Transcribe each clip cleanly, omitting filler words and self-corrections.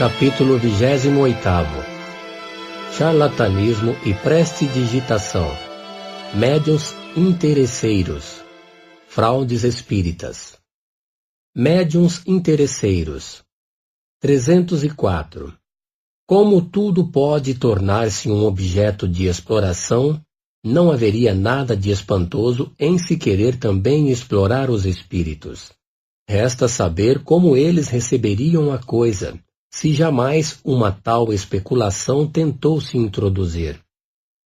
Capítulo 28. Charlatanismo e prestidigitação. Médiuns interesseiros. Fraudes espíritas. Médiuns interesseiros. 304. Como tudo pode tornar-se um objeto de exploração, não haveria nada de espantoso em se querer também explorar os espíritos. Resta saber como eles receberiam a coisa, se jamais uma tal especulação tentou se introduzir.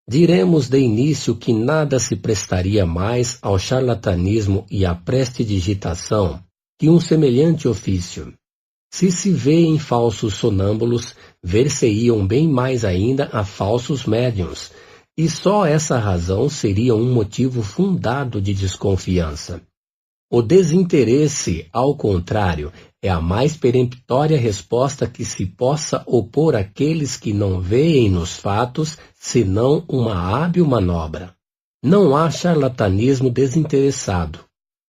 Diremos de início que nada se prestaria mais ao charlatanismo e à prestidigitação que um semelhante ofício. Se se vêem falsos sonâmbulos, ver-se-iam bem mais ainda a falsos médiuns, e só essa razão seria um motivo fundado de desconfiança. O desinteresse, ao contrário, é a mais peremptória resposta que se possa opor àqueles que não veem nos fatos senão uma hábil manobra. Não há charlatanismo desinteressado.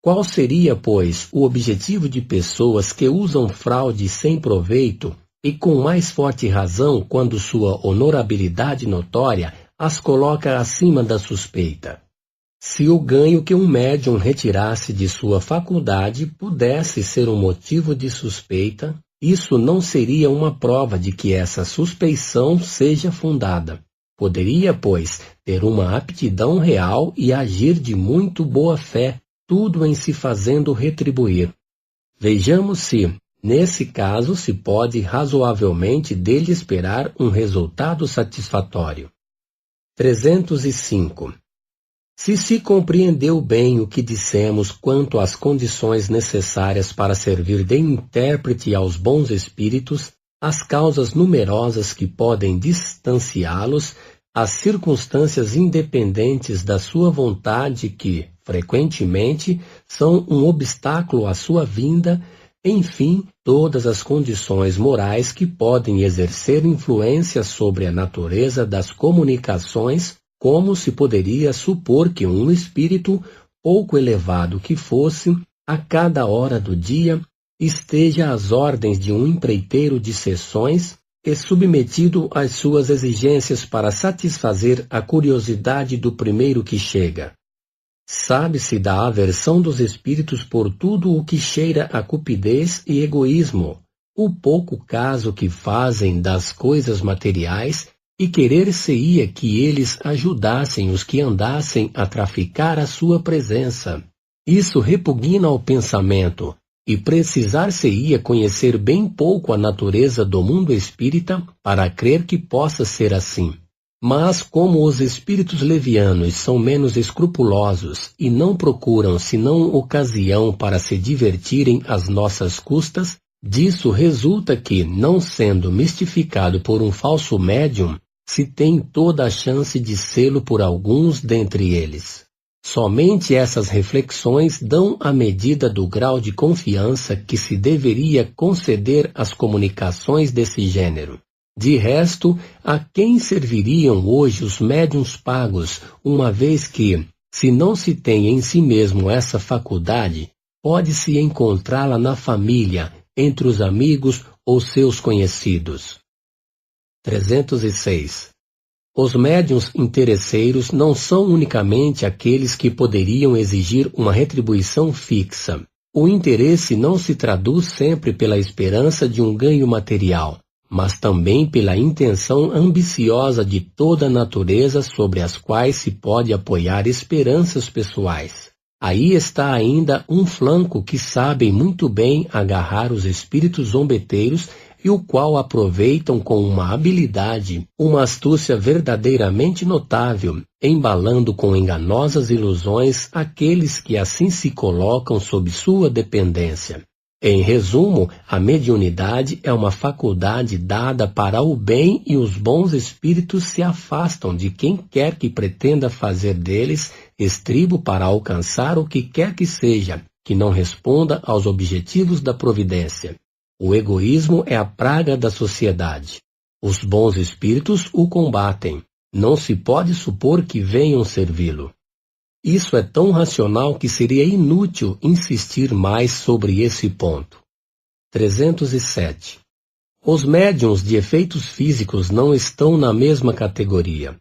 Qual seria, pois, o objetivo de pessoas que usam fraude sem proveito e com mais forte razão quando sua honorabilidade notória as coloca acima da suspeita? Se o ganho que um médium retirasse de sua faculdade pudesse ser um motivo de suspeita, isso não seria uma prova de que essa suspeição seja fundada. Poderia, pois, ter uma aptidão real e agir de muito boa fé, tudo em se fazendo retribuir. Vejamos se, nesse caso, se pode razoavelmente dele esperar um resultado satisfatório. 305. Se se compreendeu bem o que dissemos quanto às condições necessárias para servir de intérprete aos bons espíritos, as causas numerosas que podem distanciá-los, as circunstâncias independentes da sua vontade que, frequentemente, são um obstáculo à sua vinda, enfim, todas as condições morais que podem exercer influência sobre a natureza das comunicações, como se poderia supor que um espírito, pouco elevado que fosse, a cada hora do dia, esteja às ordens de um empreiteiro de sessões e submetido às suas exigências para satisfazer a curiosidade do primeiro que chega. Sabe-se da aversão dos espíritos por tudo o que cheira a cupidez e egoísmo, o pouco caso que fazem das coisas materiais, e querer-se-ia que eles ajudassem os que andassem a traficar a sua presença. Isso repugna ao pensamento, e precisar-se-ia conhecer bem pouco a natureza do mundo espírita para crer que possa ser assim. Mas como os espíritos levianos são menos escrupulosos e não procuram senão ocasião para se divertirem às nossas custas, disso resulta que, não sendo mistificado por um falso médium, se tem toda a chance de sê-lo por alguns dentre eles. Somente essas reflexões dão a medida do grau de confiança que se deveria conceder às comunicações desse gênero. De resto, a quem serviriam hoje os médiuns pagos, uma vez que, se não se tem em si mesmo essa faculdade, pode-se encontrá-la na família, entre os amigos ou seus conhecidos. 306. Os médiuns interesseiros não são unicamente aqueles que poderiam exigir uma retribuição fixa. O interesse não se traduz sempre pela esperança de um ganho material, mas também pela intenção ambiciosa de toda a natureza sobre as quais se pode apoiar esperanças pessoais. Aí está ainda um flanco que sabem muito bem agarrar os espíritos zombeteiros e o qual aproveitam com uma habilidade, uma astúcia verdadeiramente notável, embalando com enganosas ilusões aqueles que assim se colocam sob sua dependência. Em resumo, a mediunidade é uma faculdade dada para o bem e os bons espíritos se afastam de quem quer que pretenda fazer deles estribo para alcançar o que quer que seja, que não responda aos objetivos da providência. O egoísmo é a praga da sociedade. Os bons espíritos o combatem. Não se pode supor que venham servi-lo. Isso é tão racional que seria inútil insistir mais sobre esse ponto. 307. Os médiuns de efeitos físicos não estão na mesma categoria.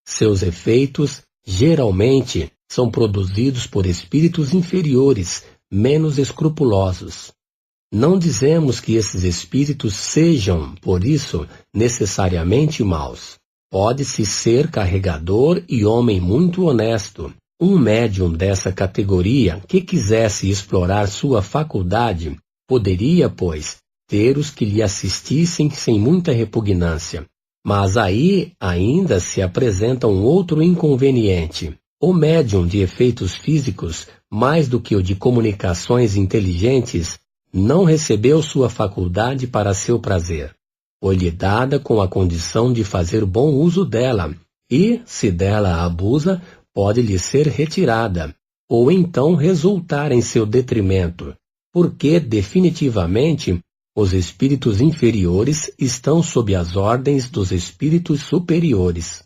Seus efeitos, geralmente, são produzidos por espíritos inferiores, menos escrupulosos. Não dizemos que esses espíritos sejam, por isso, necessariamente maus. Pode-se ser carregador e homem muito honesto. Um médium dessa categoria que quisesse explorar sua faculdade, poderia, pois, ter os que lhe assistissem sem muita repugnância. Mas aí ainda se apresenta um outro inconveniente. O médium de efeitos físicos, mais do que o de comunicações inteligentes, não recebeu sua faculdade para seu prazer. Foi-lhe dada com a condição de fazer bom uso dela, e, se dela abusa, pode lhe ser retirada, ou então resultar em seu detrimento, porque, definitivamente, os espíritos inferiores estão sob as ordens dos espíritos superiores.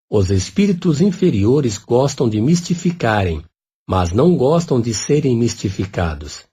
Os espíritos inferiores gostam de mistificarem, mas não gostam de serem mistificados.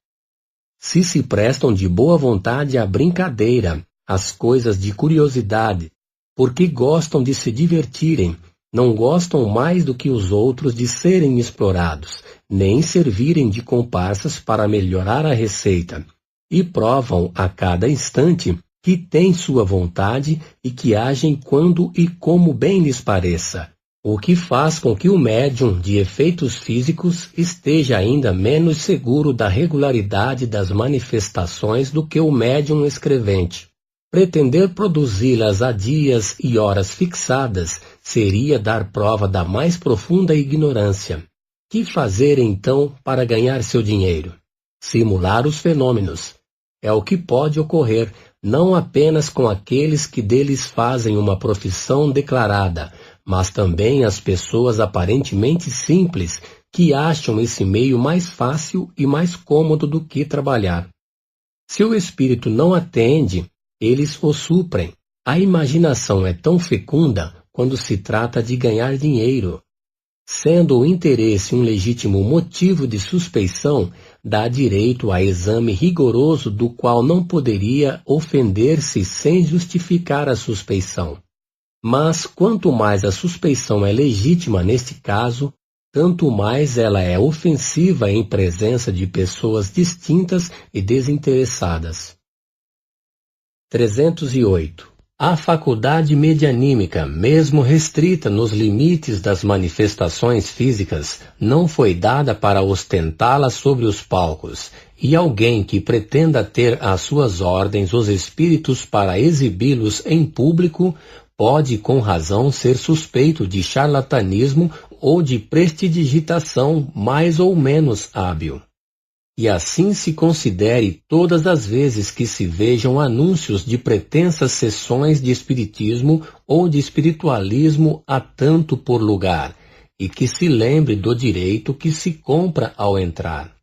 Se prestam de boa vontade à brincadeira, às coisas de curiosidade, porque gostam de se divertirem, não gostam mais do que os outros de serem explorados, nem servirem de comparsas para melhorar a receita, e provam a cada instante que têm sua vontade e que agem quando e como bem lhes pareça, o que faz com que o médium de efeitos físicos esteja ainda menos seguro da regularidade das manifestações do que o médium escrevente. Pretender produzi-las a dias e horas fixadas seria dar prova da mais profunda ignorância. Que fazer então para ganhar seu dinheiro? Simular os fenômenos. É o que pode ocorrer, não apenas com aqueles que deles fazem uma profissão declarada, mas também as pessoas aparentemente simples que acham esse meio mais fácil e mais cômodo do que trabalhar. Se o espírito não atende, eles o suprem. A imaginação é tão fecunda quando se trata de ganhar dinheiro. Sendo o interesse um legítimo motivo de suspeição, dá direito a exame rigoroso do qual não poderia ofender-se sem justificar a suspeição. Mas quanto mais a suspeição é legítima neste caso, tanto mais ela é ofensiva em presença de pessoas distintas e desinteressadas. 308. A faculdade medianímica, mesmo restrita nos limites das manifestações físicas, não foi dada para ostentá-la sobre os palcos, e alguém que pretenda ter às suas ordens os espíritos para exibi-los em público, pode com razão ser suspeito de charlatanismo ou de prestidigitação mais ou menos hábil. E assim se considere todas as vezes que se vejam anúncios de pretensas sessões de espiritismo ou de espiritualismo a tanto por lugar, e que se lembre do direito que se compra ao entrar.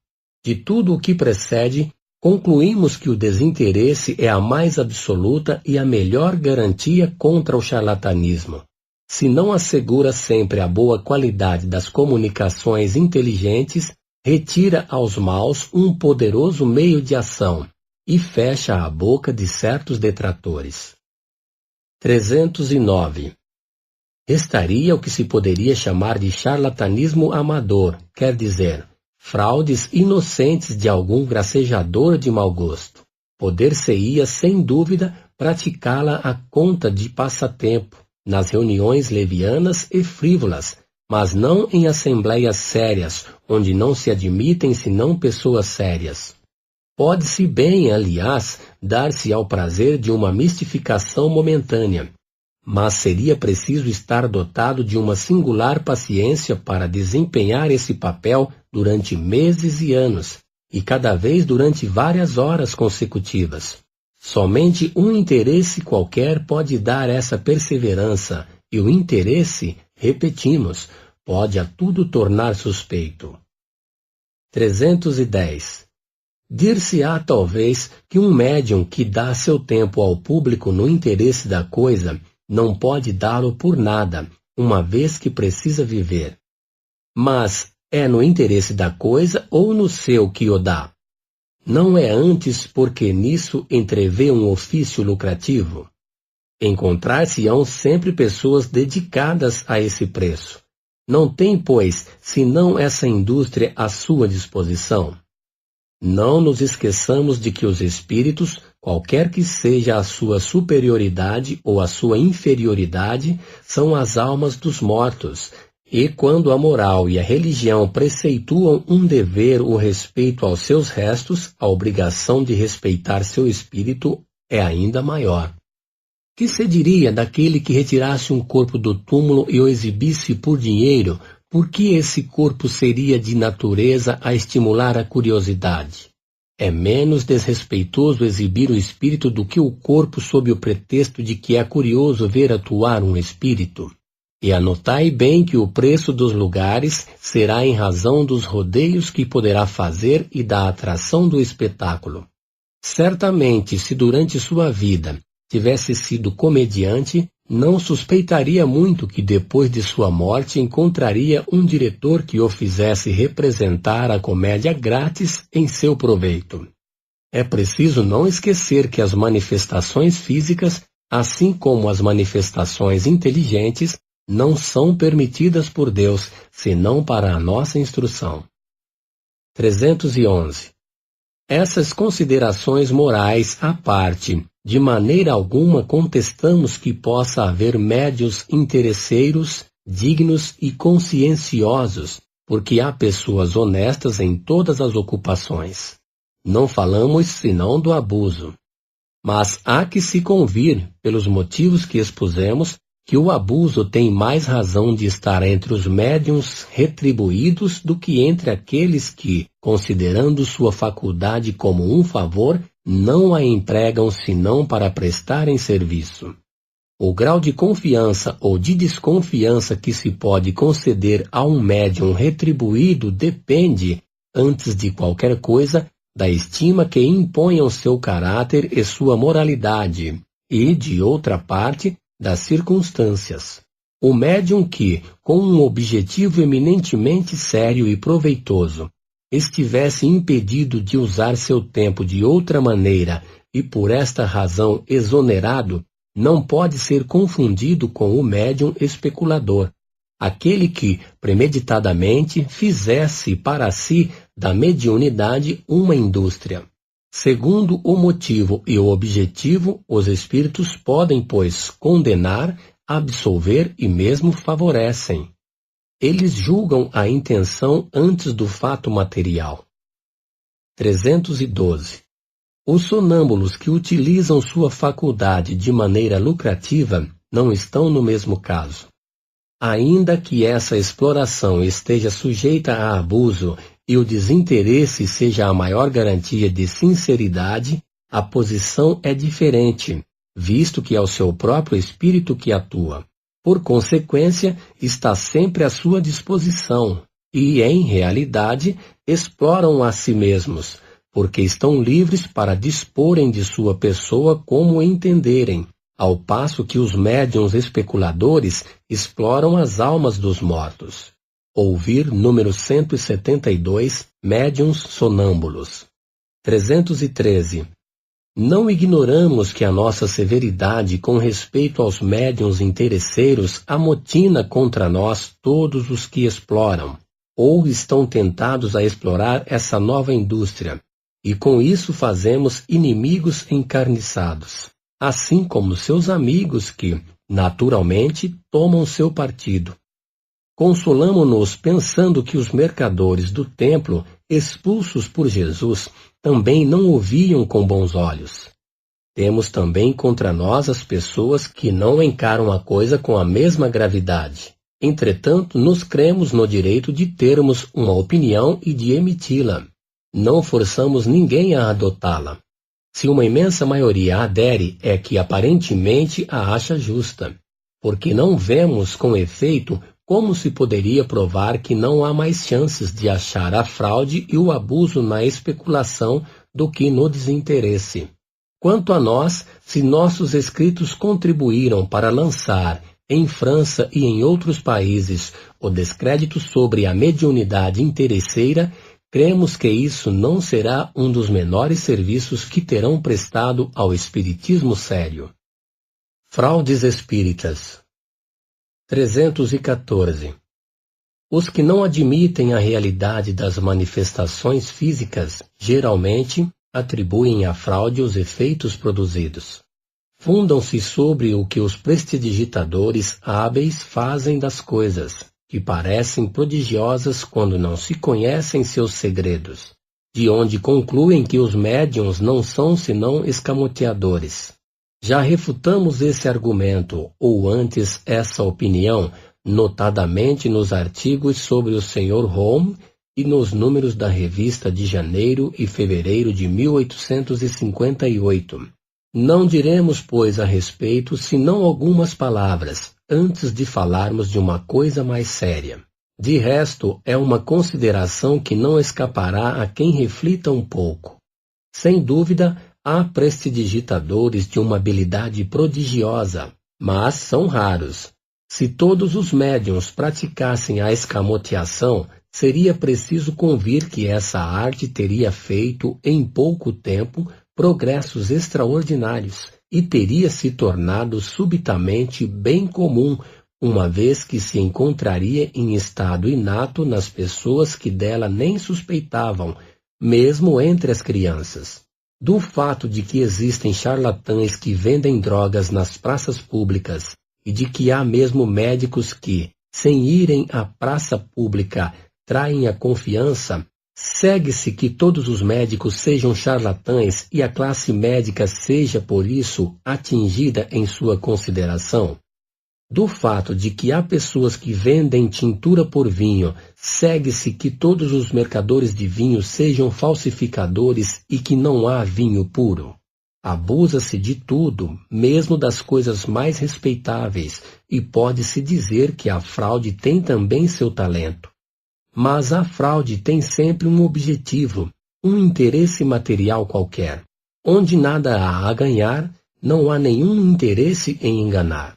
De tudo o que precede, concluímos que o desinteresse é a mais absoluta e a melhor garantia contra o charlatanismo. Se não assegura sempre a boa qualidade das comunicações inteligentes, retira aos maus um poderoso meio de ação e fecha a boca de certos detratores. 309. Restaria o que se poderia chamar de charlatanismo amador, quer dizer, fraudes inocentes de algum gracejador de mau gosto. Poder-se-ia, sem dúvida, praticá-la à conta de passatempo, nas reuniões levianas e frívolas, mas não em assembleias sérias, onde não se admitem senão pessoas sérias. Pode-se bem, aliás, dar-se ao prazer de uma mistificação momentânea, mas seria preciso estar dotado de uma singular paciência para desempenhar esse papel durante meses e anos, e cada vez durante várias horas consecutivas. Somente um interesse qualquer pode dar essa perseverança, e o interesse, repetimos, pode a tudo tornar suspeito. 310. Dir-se-á talvez que um médium que dá seu tempo ao público no interesse da coisa não pode dá-lo por nada, uma vez que precisa viver. Mas é no interesse da coisa ou no seu que o dá? Não é antes porque nisso entrevê um ofício lucrativo? Encontrar-se-ão sempre pessoas dedicadas a esse preço. Não tem, pois, senão essa indústria à sua disposição. Não nos esqueçamos de que os espíritos, qualquer que seja a sua superioridade ou a sua inferioridade, são as almas dos mortos, e quando a moral e a religião preceituam um dever o respeito aos seus restos, a obrigação de respeitar seu espírito é ainda maior. Que se diria daquele que retirasse um corpo do túmulo e o exibisse por dinheiro? Por que esse corpo seria de natureza a estimular a curiosidade? É menos desrespeitoso exibir o espírito do que o corpo sob o pretexto de que é curioso ver atuar um espírito. E anotai bem que o preço dos lugares será em razão dos rodeios que poderá fazer e da atração do espetáculo. Certamente, se durante sua vida tivesse sido comediante, não suspeitaria muito que depois de sua morte encontraria um diretor que o fizesse representar a comédia grátis em seu proveito. É preciso não esquecer que as manifestações físicas, assim como as manifestações inteligentes, não são permitidas por Deus, senão para a nossa instrução. 311. Essas considerações morais à parte, de maneira alguma contestamos que possa haver médiuns interesseiros, dignos e conscienciosos, porque há pessoas honestas em todas as ocupações. Não falamos senão do abuso. Mas há que se convir, pelos motivos que expusemos, que o abuso tem mais razão de estar entre os médiuns retribuídos do que entre aqueles que, considerando sua faculdade como um favor, não a empregam senão para prestarem serviço. O grau de confiança ou de desconfiança que se pode conceder a um médium retribuído depende, antes de qualquer coisa, da estima que imponham seu caráter e sua moralidade, e, de outra parte, das circunstâncias. O médium que, com um objetivo eminentemente sério e proveitoso, estivesse impedido de usar seu tempo de outra maneira e por esta razão exonerado, não pode ser confundido com o médium especulador, aquele que, premeditadamente, fizesse para si da mediunidade uma indústria. Segundo o motivo e o objetivo, os espíritos podem, pois, condenar, absolver e mesmo favorecem. Eles julgam a intenção antes do fato material. 312. Os sonâmbulos que utilizam sua faculdade de maneira lucrativa não estão no mesmo caso. Ainda que essa exploração esteja sujeita a abuso e o desinteresse seja a maior garantia de sinceridade, a posição é diferente, visto que é o seu próprio espírito que atua. Por consequência, está sempre à sua disposição e, em realidade, exploram a si mesmos, porque estão livres para disporem de sua pessoa como entenderem, ao passo que os médiuns especuladores exploram as almas dos mortos. Ouvir número 172, Médiuns Sonâmbulos. 313. Não ignoramos que a nossa severidade com respeito aos médiuns interesseiros amotina contra nós todos os que exploram, ou estão tentados a explorar essa nova indústria, e com isso fazemos inimigos encarniçados, assim como seus amigos que, naturalmente, tomam seu partido. Consolamo-nos pensando que os mercadores do templo, expulsos por Jesus, também não o viam com bons olhos. Temos também contra nós as pessoas que não encaram a coisa com a mesma gravidade. Entretanto, nos cremos no direito de termos uma opinião e de emiti-la. Não forçamos ninguém a adotá-la. Se uma imensa maioria adere, é que aparentemente a acha justa, porque não vemos, com efeito, como se poderia provar que não há mais chances de achar a fraude e o abuso na especulação do que no desinteresse. Quanto a nós, se nossos escritos contribuíram para lançar, em França e em outros países, o descrédito sobre a mediunidade interesseira, cremos que isso não será um dos menores serviços que terão prestado ao espiritismo sério. Fraudes espíritas. 314. Os que não admitem a realidade das manifestações físicas, geralmente, atribuem à fraude os efeitos produzidos. Fundam-se sobre o que os prestidigitadores hábeis fazem das coisas, que parecem prodigiosas quando não se conhecem seus segredos, de onde concluem que os médiuns não são senão escamoteadores. Já refutamos esse argumento, ou antes essa opinião, notadamente nos artigos sobre o Sr. Home e nos números da revista de janeiro e fevereiro de 1858. Não diremos, pois, a respeito senão algumas palavras, antes de falarmos de uma coisa mais séria. De resto, é uma consideração que não escapará a quem reflita um pouco. Sem dúvida, há prestidigitadores de uma habilidade prodigiosa, mas são raros. Se todos os médiuns praticassem a escamoteação, seria preciso convir que essa arte teria feito, em pouco tempo, progressos extraordinários e teria se tornado subitamente bem comum, uma vez que se encontraria em estado inato nas pessoas que dela nem suspeitavam, mesmo entre as crianças. Do fato de que existem charlatães que vendem drogas nas praças públicas e de que há mesmo médicos que, sem irem à praça pública, traem a confiança, segue-se que todos os médicos sejam charlatães e a classe médica seja, por isso, atingida em sua consideração? Do fato de que há pessoas que vendem tintura por vinho, segue-se que todos os mercadores de vinho sejam falsificadores e que não há vinho puro? Abusa-se de tudo, mesmo das coisas mais respeitáveis, e pode-se dizer que a fraude tem também seu talento. Mas a fraude tem sempre um objetivo, um interesse material qualquer. Onde nada há a ganhar, não há nenhum interesse em enganar.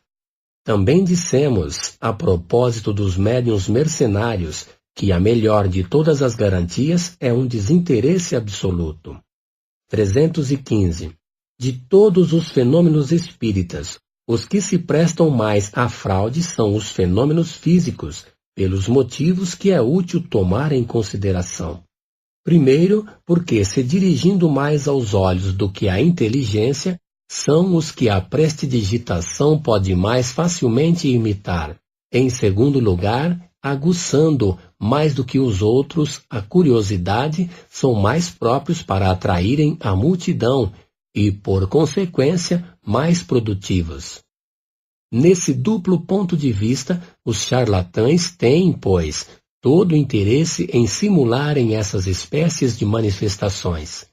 Também dissemos, a propósito dos médiuns mercenários, que a melhor de todas as garantias é um desinteresse absoluto. 315. De todos os fenômenos espíritas, os que se prestam mais à fraude são os fenômenos físicos, pelos motivos que é útil tomar em consideração. Primeiro, porque, se dirigindo mais aos olhos do que à inteligência, são os que a prestidigitação pode mais facilmente imitar. Em segundo lugar, aguçando, mais do que os outros, a curiosidade, são mais próprios para atraírem a multidão e, por consequência, mais produtivos. Nesse duplo ponto de vista, os charlatães têm, pois, todo o interesse em simularem essas espécies de manifestações.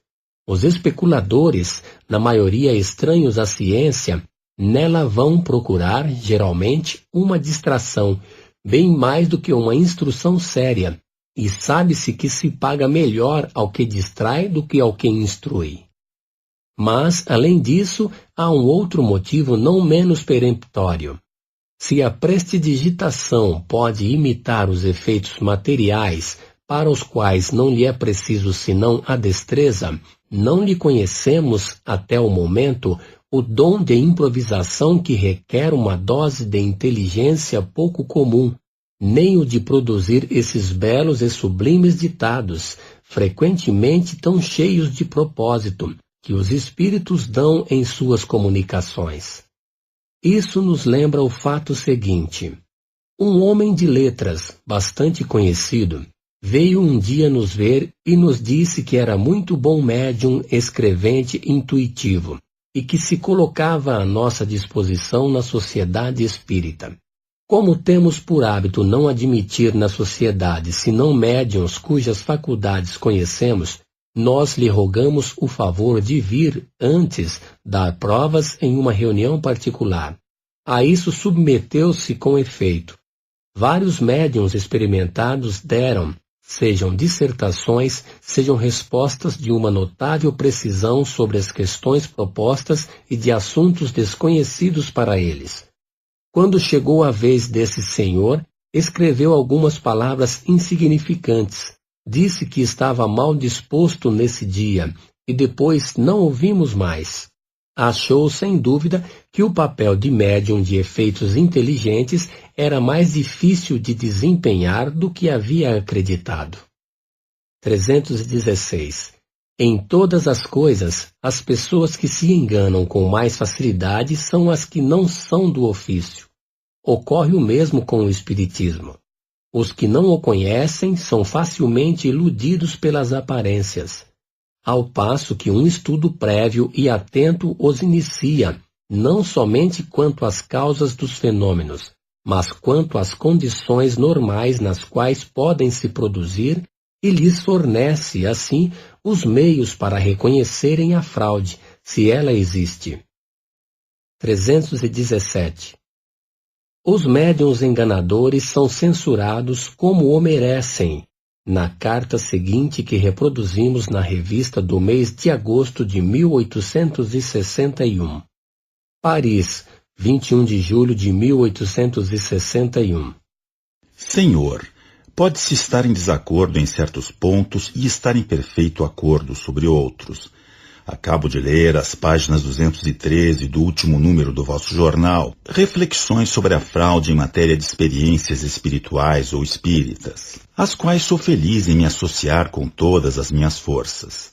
Os especuladores, na maioria estranhos à ciência, nela vão procurar, geralmente, uma distração, bem mais do que uma instrução séria, e sabe-se que se paga melhor ao que distrai do que ao que instrui. Mas, além disso, há um outro motivo não menos peremptório. Se a prestidigitação pode imitar os efeitos materiais, para os quais não lhe é preciso senão a destreza, não lhe conhecemos, até o momento, o dom de improvisação que requer uma dose de inteligência pouco comum, nem o de produzir esses belos e sublimes ditados, frequentemente tão cheios de propósito, que os espíritos dão em suas comunicações. Isso nos lembra o fato seguinte. Um homem de letras, bastante conhecido, veio um dia nos ver e nos disse que era muito bom médium, escrevente intuitivo, e que se colocava à nossa disposição na sociedade espírita. Como temos por hábito não admitir na sociedade senão médiuns cujas faculdades conhecemos, nós lhe rogamos o favor de vir antes dar provas em uma reunião particular. A isso submeteu-se com efeito. Vários médiuns experimentados deram, sejam dissertações, sejam respostas de uma notável precisão sobre as questões propostas e de assuntos desconhecidos para eles. Quando chegou a vez desse senhor, escreveu algumas palavras insignificantes, Disse que estava mal disposto nesse dia, e depois não o vimos mais. Achou, sem dúvida, que o papel de médium de efeitos inteligentes era mais difícil de desempenhar do que havia acreditado. 316. Em todas as coisas, as pessoas que se enganam com mais facilidade são as que não são do ofício. Ocorre o mesmo com o espiritismo. Os que não o conhecem são facilmente iludidos pelas aparências, ao passo que um estudo prévio e atento os inicia, não somente quanto às causas dos fenômenos, mas quanto às condições normais nas quais podem se produzir e lhes fornece, assim, os meios para reconhecerem a fraude, se ela existe. 317. Os médiuns enganadores são censurados como o merecem, na carta seguinte que reproduzimos na revista do mês de agosto de 1861. Paris, 21 de julho de 1861. Senhor, pode-se estar em desacordo em certos pontos e estar em perfeito acordo sobre outros. Acabo de ler as páginas 213 do último número do vosso jornal, reflexões sobre a fraude em matéria de experiências espirituais ou espíritas, às quais sou feliz em me associar com todas as minhas forças.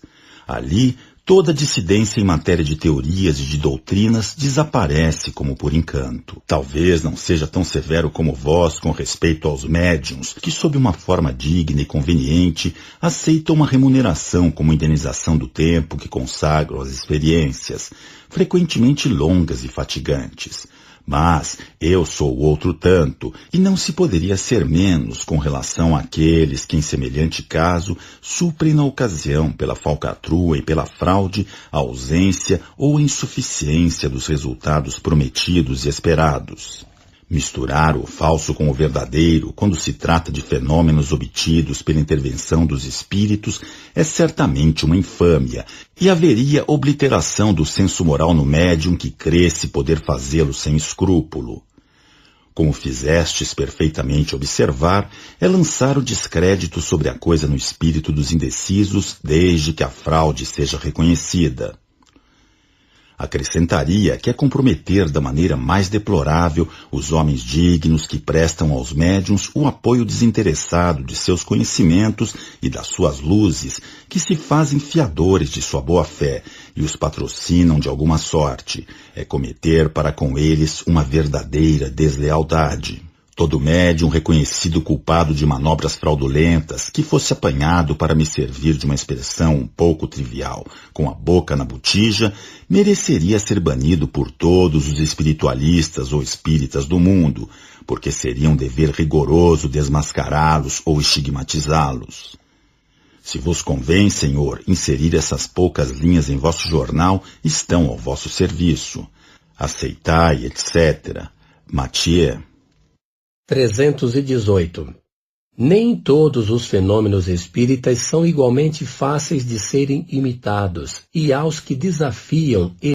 Ali, toda dissidência em matéria de teorias e de doutrinas desaparece como por encanto. Talvez não seja tão severo como vós com respeito aos médiuns, que sob uma forma digna e conveniente aceitam uma remuneração como indenização do tempo que consagram às experiências, frequentemente longas e fatigantes. Mas eu sou outro tanto, e não se poderia ser menos com relação àqueles que, em semelhante caso, suprem na ocasião, pela falcatrua e pela fraude, a ausência ou a insuficiência dos resultados prometidos e esperados. Misturar o falso com o verdadeiro, quando se trata de fenômenos obtidos pela intervenção dos espíritos, é certamente uma infâmia, e haveria obliteração do senso moral no médium que cresce poder fazê-lo sem escrúpulo. Como fizestes perfeitamente observar, é lançar o descrédito sobre a coisa no espírito dos indecisos, desde que a fraude seja reconhecida. Acrescentaria que é comprometer da maneira mais deplorável os homens dignos que prestam aos médiuns o apoio desinteressado de seus conhecimentos e das suas luzes, que se fazem fiadores de sua boa-fé e os patrocinam de alguma sorte. É cometer para com eles uma verdadeira deslealdade. Todo médium reconhecido culpado de manobras fraudulentas, que fosse apanhado para me servir de uma expressão um pouco trivial, com a boca na botija, mereceria ser banido por todos os espiritualistas ou espíritas do mundo, porque seria um dever rigoroso desmascará-los ou estigmatizá-los. Se vos convém, Senhor, inserir essas poucas linhas em vosso jornal, estão ao vosso serviço. Aceitai, etc. Mathieu. 318. Nem todos os fenômenos espíritas são igualmente fáceis de serem imitados, e aos que desafiam